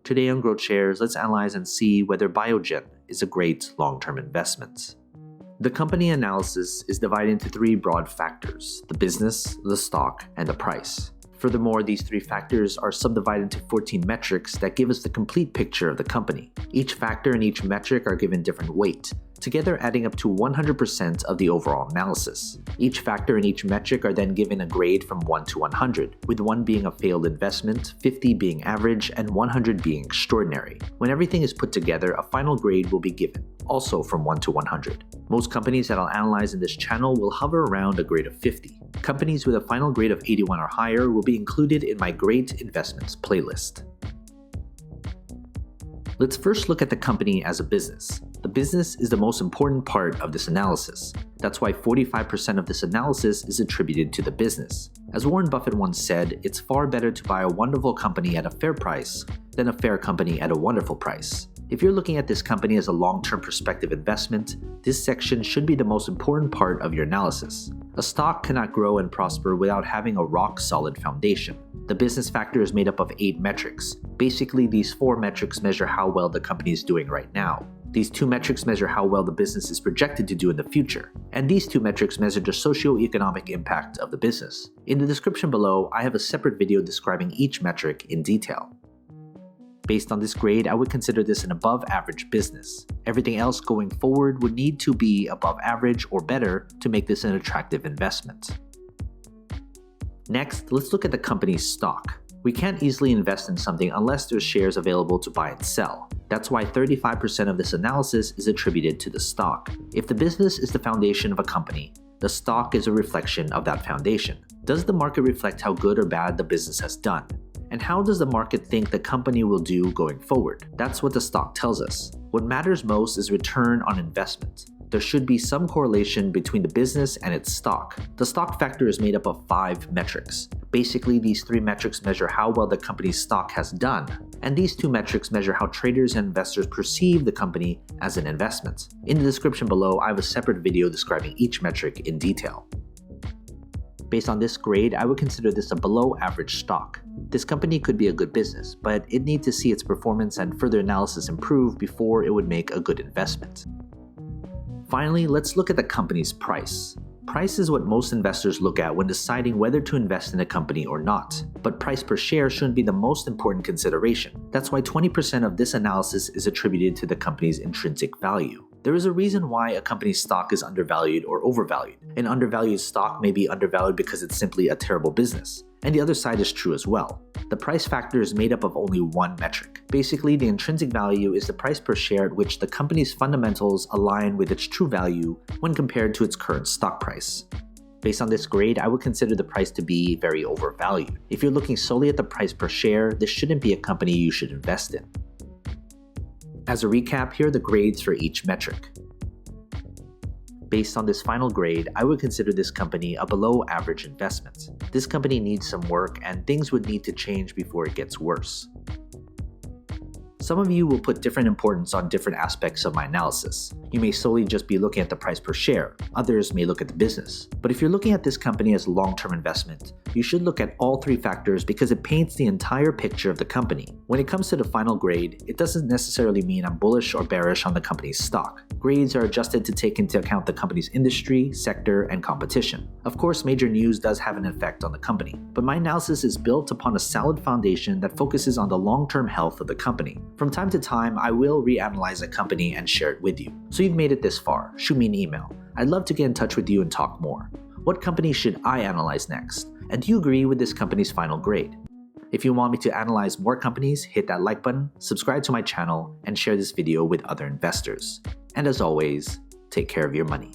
Today on GrowthShares, let's analyze and see whether Biogen is a great long-term investment. The company analysis is divided into three broad factors: the business, the stock, and the price. Furthermore, these three factors are subdivided into 14 metrics that give us the complete picture of the company. Each factor and each metric are given different weight, together adding up to 100% of the overall analysis. Each factor and each metric are then given a grade from 1 to 100, with 1 being a failed investment, 50 being average, and 100 being extraordinary. When everything is put together, a final grade will be given, also from 1 to 100. Most companies that I'll analyze in this channel will hover around a grade of 50. Companies with a final grade of 81 or higher will be included in my Great Investments playlist. Let's first look at the company as a business. The business is the most important part of this analysis. That's why 45% of this analysis is attributed to the business. As Warren Buffett once said, it's far better to buy a wonderful company at a fair price than a fair company at a wonderful price. If you're looking at this company as a long-term perspective investment, this section should be the most important part of your analysis. A stock cannot grow and prosper without having a rock-solid foundation. The business factor is made up of 8 metrics. Basically, these 4 metrics measure how well the company is doing right now. These 2 metrics measure how well the business is projected to do in the future. And these 2 metrics measure the socio-economic impact of the business. In the description below, I have a separate video describing each metric in detail. Based on this grade, I would consider this an above-average business. Everything else going forward would need to be above average or better to make this an attractive investment. Next, let's look at the company's stock. We can't easily invest in something unless there's shares available to buy and sell. That's why 35% of this analysis is attributed to the stock. If the business is the foundation of a company, the stock is a reflection of that foundation. Does the market reflect how good or bad the business has done? And how does the market think the company will do going forward? That's what the stock tells us. What matters most is return on investment. There should be some correlation between the business and its stock. The stock factor is made up of 5 metrics. Basically, these 3 metrics measure how well the company's stock has done, and these 2 metrics measure how traders and investors perceive the company as an investment. In the description below, I have a separate video describing each metric in detail. Based on this grade, I would consider this a below-average stock. This company could be a good business, but it needs to see its performance and further analysis improve before it would make a good investment. Finally, let's look at the company's price. Price is what most investors look at when deciding whether to invest in a company or not, but price per share shouldn't be the most important consideration. That's why 20% of this analysis is attributed to the company's intrinsic value. There is a reason why a company's stock is undervalued or overvalued. An undervalued stock may be undervalued because it's simply a terrible business. And the other side is true as well. The price factor is made up of only 1 metric. Basically, the intrinsic value is the price per share at which the company's fundamentals align with its true value when compared to its current stock price. Based on this grade, I would consider the price to be very overvalued. If you're looking solely at the price per share, this shouldn't be a company you should invest in. As a recap, here are the grades for each metric. Based on this final grade, I would consider this company a below-average investment. This company needs some work and things would need to change before it gets worse. Some of you will put different importance on different aspects of my analysis. You may solely just be looking at the price per share. Others may look at the business. But if you're looking at this company as a long-term investment, you should look at all 3 factors because it paints the entire picture of the company. When it comes to the final grade, it doesn't necessarily mean I'm bullish or bearish on the company's stock. Grades are adjusted to take into account the company's industry, sector, and competition. Of course, major news does have an effect on the company, but my analysis is built upon a solid foundation that focuses on the long-term health of the company. From time to time, I will reanalyze a company and share it with you. So you've made it this far, shoot me an email. I'd love to get in touch with you and talk more. What company should I analyze next? And do you agree with this company's final grade? If you want me to analyze more companies, hit that like button, subscribe to my channel, and share this video with other investors. And as always, take care of your money.